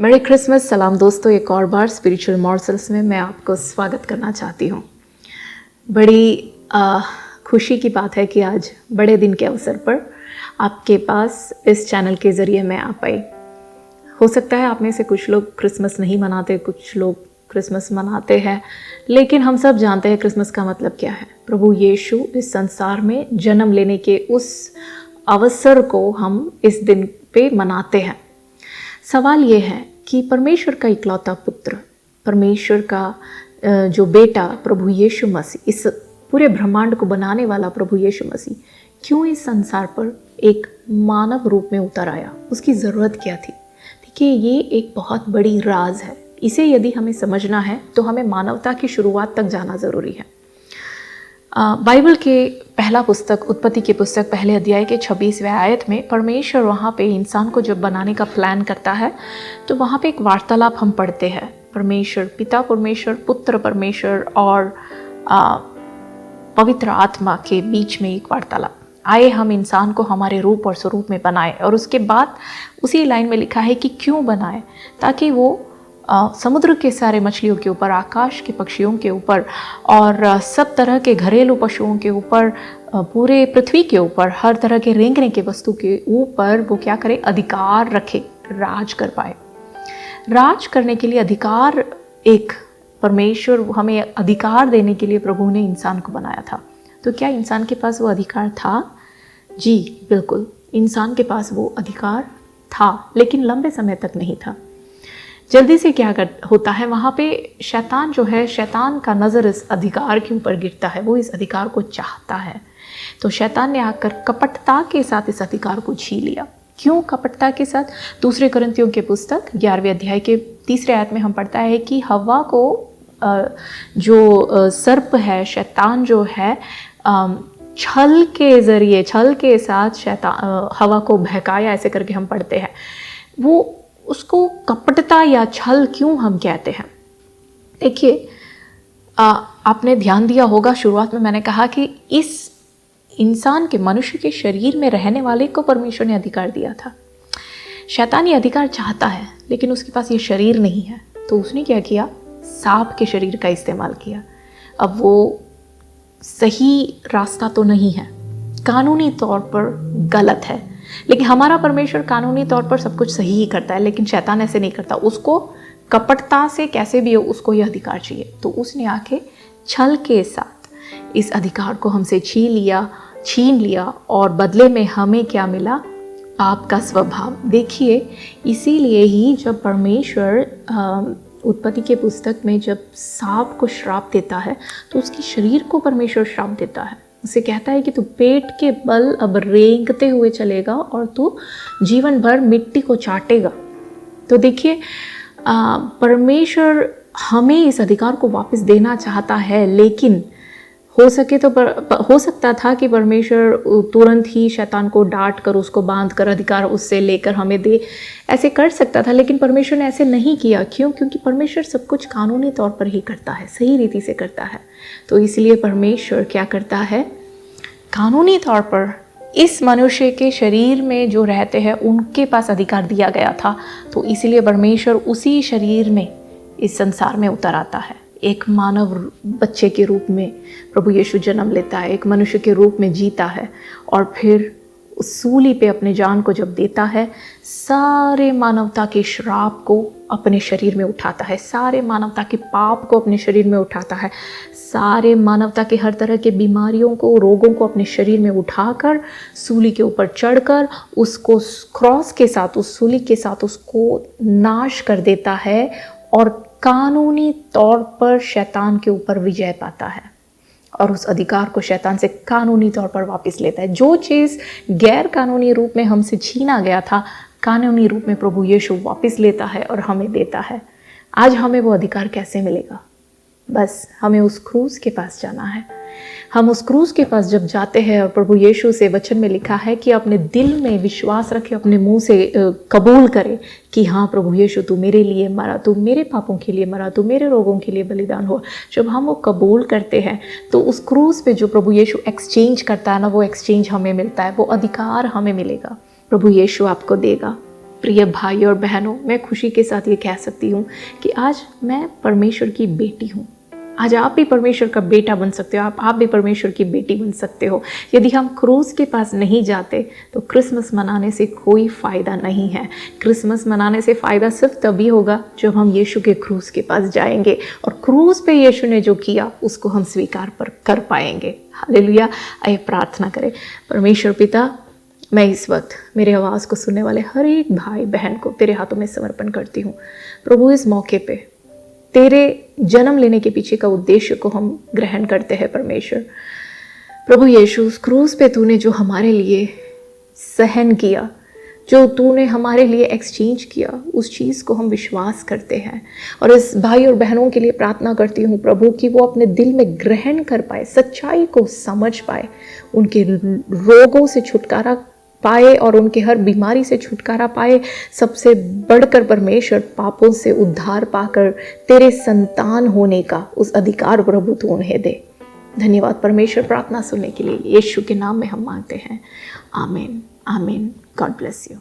मेरी क्रिसमस सलाम दोस्तों, एक और बार स्पिरिचुअल मॉर्सल्स में मैं आपको स्वागत करना चाहती हूँ। बड़ी खुशी की बात है कि आज बड़े दिन के अवसर पर आपके पास इस चैनल के ज़रिए मैं आ पाई। हो सकता है आप में से कुछ लोग क्रिसमस नहीं मनाते, कुछ लोग क्रिसमस मनाते हैं, लेकिन हम सब जानते हैं क्रिसमस का मतलब क्या है। प्रभु यीशु इस संसार में जन्म लेने के उस अवसर को हम इस दिन पे मनाते हैं। सवाल ये है कि परमेश्वर का इकलौता पुत्र, परमेश्वर का जो बेटा प्रभु यीशु मसीह, इस पूरे ब्रह्मांड को बनाने वाला प्रभु यीशु मसीह क्यों इस संसार पर एक मानव रूप में उतर आया, उसकी ज़रूरत क्या थी। देखिए, ये एक बहुत बड़ी राज है। इसे यदि हमें समझना है तो हमें मानवता की शुरुआत तक जाना ज़रूरी है। बाइबल के पहला पुस्तक, उत्पत्ति की पुस्तक, पहले अध्याय के 26वें आयत में परमेश्वर वहाँ पे इंसान को जब बनाने का प्लान करता है तो वहाँ पे एक वार्तालाप हम पढ़ते हैं। परमेश्वर पिता, परमेश्वर पुत्र, परमेश्वर और पवित्र आत्मा के बीच में एक वार्तालाप। आए हम इंसान को हमारे रूप और स्वरूप में बनाए, और उसके बाद उसी लाइन में लिखा है कि क्यों बनाए, ताकि वो समुद्र के सारे मछलियों के ऊपर, आकाश के पक्षियों के ऊपर और सब तरह के घरेलू पशुओं के ऊपर, पूरे पृथ्वी के ऊपर, हर तरह के रेंगने के वस्तु के ऊपर वो क्या करे, अधिकार रखे, राज कर पाए। राज करने के लिए अधिकार, एक परमेश्वर हमें अधिकार देने के लिए प्रभु ने इंसान को बनाया था। तो क्या इंसान के पास वो अधिकार था? जी बिल्कुल, इंसान के पास वो अधिकार था, लेकिन लंबे समय तक नहीं था। जल्दी से क्या होता है, वहाँ पे शैतान जो है, शैतान का नज़र इस अधिकार के ऊपर गिरता है। वो इस अधिकार को चाहता है, तो शैतान ने आकर कपटता के साथ इस अधिकार को छीन लिया। क्यों कपटता के साथ? दूसरे कुरिन्थियों के पुस्तक 11वें अध्याय के 3 आयत में हम पढ़ता है कि हवा को जो सर्प है, शैतान जो है, छल के ज़रिए, छल के साथ शैतान हवा को बहकाया, ऐसे करके हम पढ़ते हैं। वो उसको कपटता या छल क्यों हम कहते हैं? देखिए, आपने ध्यान दिया होगा, शुरुआत में मैंने कहा कि इस इंसान के, मनुष्य के शरीर में रहने वाले को परमेश्वर ने अधिकार दिया था। शैतान ये अधिकार चाहता है, लेकिन उसके पास ये शरीर नहीं है, तो उसने क्या किया, सांप के शरीर का इस्तेमाल किया। अब वो सही रास्ता तो नहीं है, कानूनी तौर पर गलत है, लेकिन हमारा परमेश्वर कानूनी तौर पर सब कुछ सही ही करता है, लेकिन शैतान ऐसे नहीं करता। उसको कपटता से कैसे भी हो, उसको यह अधिकार चाहिए। तो उसने आके छल के साथ इस अधिकार को हमसे छीन लिया और बदले में हमें क्या मिला? पाप का स्वभाव। देखिए, इसीलिए ही जब परमेश्वर उत्पत्ति के पुस्तक में जब सांप को श्राप देता है तो उसके शरीर को परमेश्वर श्राप देता है। उसे कहता है कि तू पेट के बल अब रेंगते हुए चलेगा और तू जीवन भर मिट्टी को चाटेगा। तो देखिए, परमेश्वर हमें इस अधिकार को वापस देना चाहता है, लेकिन हो सके तो हो सकता था कि परमेश्वर तुरंत ही शैतान को डांट कर, उसको बांध कर अधिकार उससे लेकर हमें दे, ऐसे कर सकता था, लेकिन परमेश्वर ने ऐसे नहीं किया। क्यों? क्योंकि परमेश्वर सब कुछ कानूनी तौर पर ही करता है, सही रीति से करता है। तो इसलिए परमेश्वर क्या करता है, कानूनी तौर पर इस मनुष्य के शरीर में जो रहते हैं उनके पास अधिकार दिया गया था। तो इसलिए परमेश्वर उसी शरीर में इस संसार में उतर आता है। एक मानव बच्चे के रूप में प्रभु यीशु जन्म लेता है, एक मनुष्य के रूप में जीता है, और फिर उस सूली पे अपने जान को जब देता है, सारे मानवता के श्राप को अपने शरीर में उठाता है, सारे मानवता के पाप को अपने शरीर में उठाता है, सारे मानवता के हर तरह के बीमारियों को, रोगों को अपने शरीर में उठाकर सूली के ऊपर चढ़कर उसको क्रॉस के साथ, उस सूली के साथ उसको नाश कर देता है, और कानूनी तौर पर शैतान के ऊपर विजय पाता है और उस अधिकार को शैतान से कानूनी तौर पर वापस लेता है। जो चीज़ गैर कानूनी रूप में हमसे छीना गया था, कानूनी रूप में प्रभु यीशु वापस लेता है और हमें देता है। आज हमें वो अधिकार कैसे मिलेगा? बस हमें उस क्रूस के पास जाना है। हम उस क्रूस के पास जब जाते हैं, और प्रभु यीशु से वचन में लिखा है कि अपने दिल में विश्वास रखे, अपने मुंह से कबूल करे कि हाँ प्रभु यीशु, तू मेरे लिए मरा, तू मेरे पापों के लिए मरा, तू मेरे रोगों के लिए बलिदान हुआ। जब हम वो कबूल करते हैं तो उस क्रूस पे जो प्रभु यीशु एक्सचेंज करता है ना, वो एक्सचेंज हमें मिलता है, वो अधिकार हमें मिलेगा, प्रभु यीशु आपको देगा। प्रिय भाई और बहनों, मैं खुशी के साथ ये कह सकती हूँ कि आज मैं परमेश्वर की बेटी हूँ। आज आप भी परमेश्वर का बेटा बन सकते हो, आप भी परमेश्वर की बेटी बन सकते हो। यदि हम क्रूस के पास नहीं जाते तो क्रिसमस मनाने से कोई फ़ायदा नहीं है। क्रिसमस मनाने से फ़ायदा सिर्फ तभी होगा जब हम यीशु के क्रूस के पास जाएंगे और क्रूस पे यीशु ने जो किया उसको हम स्वीकार कर पाएंगे। हालेलुया। आइए प्रार्थना करें। परमेश्वर पिता, मैं इस वक्त मेरे आवाज़ को सुनने वाले हर एक भाई बहन को तेरे हाथों में समर्पण करती हूँ। प्रभु, इस मौके पे तेरे जन्म लेने के पीछे का उद्देश्य को हम ग्रहण करते हैं परमेश्वर। प्रभु यीशु, उस क्रूस पे तूने जो हमारे लिए सहन किया, जो तूने हमारे लिए एक्सचेंज किया, उस चीज़ को हम विश्वास करते हैं। और इस भाई और बहनों के लिए प्रार्थना करती हूँ प्रभु कि वो अपने दिल में ग्रहण कर पाए, सच्चाई को समझ पाए, उनके रोगों से छुटकारा पाए और उनके हर बीमारी से छुटकारा पाए। सबसे बढ़कर परमेश्वर, पापों से उद्धार पाकर तेरे संतान होने का उस अधिकार प्रभु तू उन्हें दे। धन्यवाद परमेश्वर, प्रार्थना सुनने के लिए यीशु के नाम में हम मांगते हैं। आमीन, आमीन। God bless you.